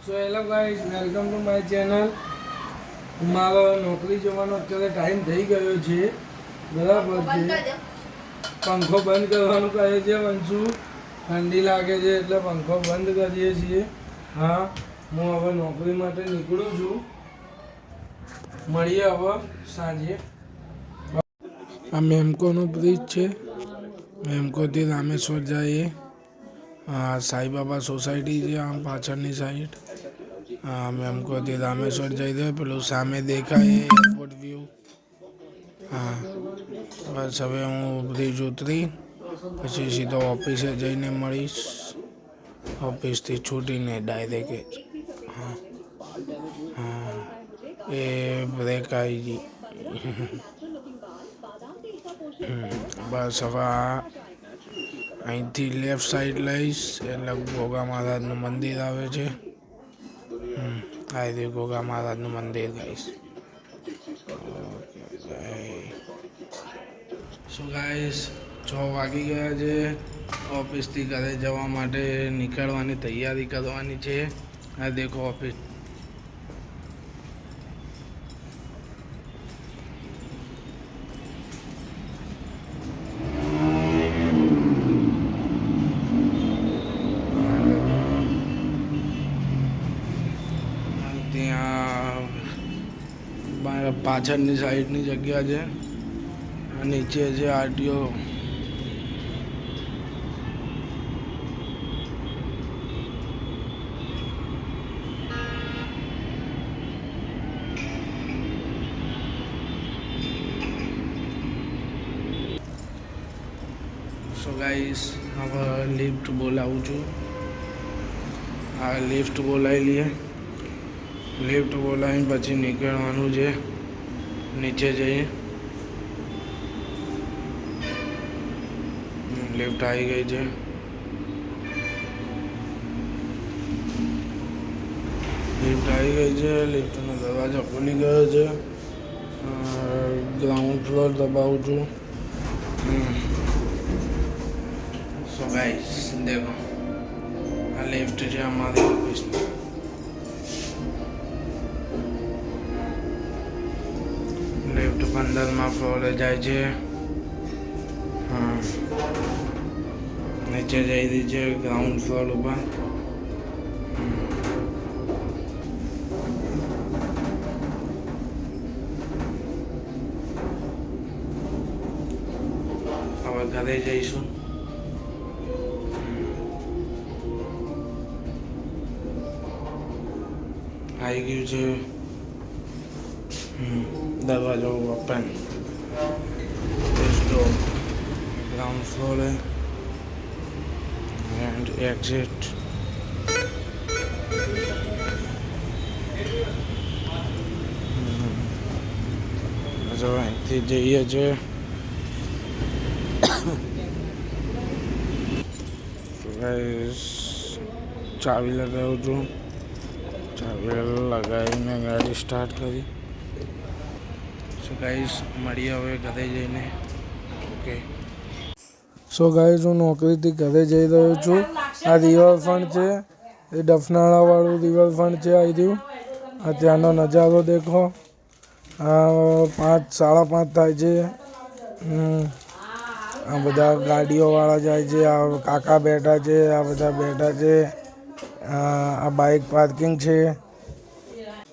So hello guys, welcome to my channel. મારો નોકરી જવાનો અત્યારે ટાઈમ થઈ ગયો છે, બરાબર છે. પંખો બંધ કરવાનું કહે છે વંશુ, ઠંડી લાગે છે એટલે પંખો બંધ કરીએ છીએ. હા, હું હવે નોકરી માટે નીકળું છું. મળીએ હવે સાંજે. આ મેમકોનું બ્રિજ છે. મેમકોથી રામેશ્વર જઈએ. સાઈબાબા સોસાયટી છે આમ પાછળની સાઈડ. મેમકોથી રામેશ્વર જઈ રહ્યો, પેલું સામે દેખાય એરપોર્ટ વ્યૂ. હા, બસ હવે હું બ્રિજ ઉતરી પછી સીધો ઓફિસે જઈને મળીશ. ઓફિસથી છૂટીને ડાયરેક્ટ હા હા એ બ્રેક આવી ગઈ. બસ હવે અહીંથી લેફ્ટ સાઈડ લઈશ એટલે ગોગા મહારાજનું મંદિર આવે છે. આ રહ્યું ગોગા મહારાજનું મંદિર ગાઈશ. સો ગાઈસ 6 વાગી ગયા છે. ઓફિસથી ઘરે જવા માટે નીકળવાની તૈયારી કરવાની છે. આ દેખો ઓફિસ. ત્યાં પાછળની સાઈડની જગ્યા છે. નીચે છે આરટીઓ. સો ગાઈસ હવે લિફ્ટ બોલાવું છું. આ લિફ્ટ બોલાવી લઈએ. લિફ્ટ બોલાવીને પછી નીકળવાનું છે નીચે જઈએ. લિફ્ટ આવી ગઈ છે. લિફ્ટ આવી ગઈ છે. લિફ્ટનો દરવાજો ખુલી ગયો છે. ગ્રાઉન્ડ ફ્લોર દબાવું છું. સો ગાઈસ દેખો આ લિફ્ટ છે અમારી ઓફિસની. લિફ્ટ 15મા ફ્લોરે જાય છે. હા, નીચે જઈ રહી છે ગ્રાઉન્ડ ફ્લોર ઉપર. હવે ઘરે જઈશું. આવી ગયું છે. દરવાજો ઓપન. ગ્રાઉન્ડ ફ્લોરે એન્ડ એક્ઝિટ. અહીંથી જઈએ છીએ. ચાવી લગાવું છું. ચાવી લગાવીને ગાડી સ્ટાર્ટ કરી. સો ગાઈસ મળીએ હવે ઘરે જઈને. ઓકે. સો ગાઈસ હું નોકરીથી ઘરે જઈ રહ્યો છું. આ રિવરફ્રન્ટ છે, એ ડફનાળાવાળું રિવરફ્રન્ટ છે. આવી રહ્યું આ ત્યાંનો નજારો દેખો. 5 સાડા 5 થાય છે. આ બધા ગાડીઓવાળા જાય છે. આ કાકા બેઠા છે, આ બધા બેઠા છે. આ બાઇક પાર્કિંગ છે.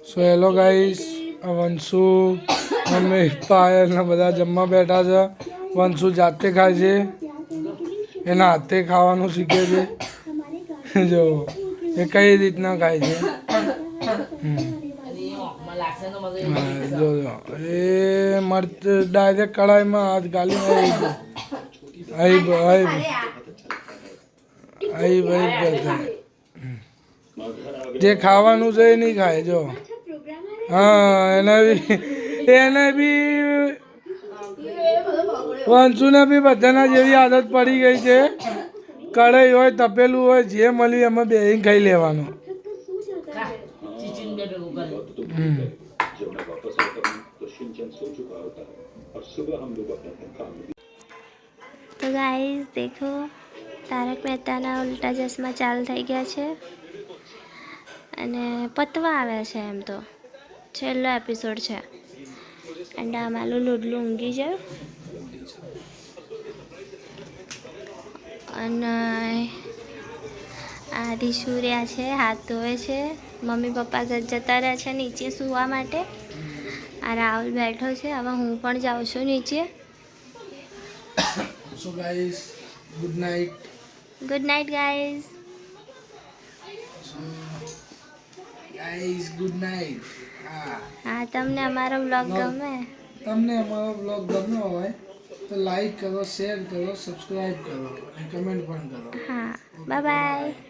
So hello guys, Vanshu mummy પાયલને બધા જમવા બેઠા છે. વંશુ જાતે ખાય છે, એના હાથે ખાવાનું શીખે છે. જો એ કઈ રીતના ખાય છે. જો એ મરચ ડાયરેક્ટ કઢાઈમાં હાથ ગાલી જે ખાવાનું છે એ નહીં ખાય. જો હા, એને બી વંશુને બી બધાના જેવી આદત પડી ગઈ છે. કઢાઈ હોય, તપેલું હોય, જે મળ્યું એમાં બેહીને ખાઈ લેવાનું. તો ગાઈસ દેખો તારક મહેતાના ઉલ્ટા ચશ્મા ચાલુ થઈ ગયા છે. અને પતવા આવે છે એમ તો છેલ્લો એપિસોડ છે એન્ડ આ મારું લુડલું ઊંઘી છે અને આ દિશુર્યા છે હાથ ધોવે છે મમ્મી પપ્પા જતા રહ્યા છે નીચે સૂવા માટે આ રાહુલ બેઠો છે હવે હું પણ જાઉં છું નીચે so guys good night guys good night હા તમને અમારો બ્લોગ ગમે તમને અમારો બ્લોગ ગમ્યો હોય તો લાઈક કરો શેર કરો સબસ્ક્રાઇબ કરો અને કમેન્ટ પણ કરો હા બાય બાય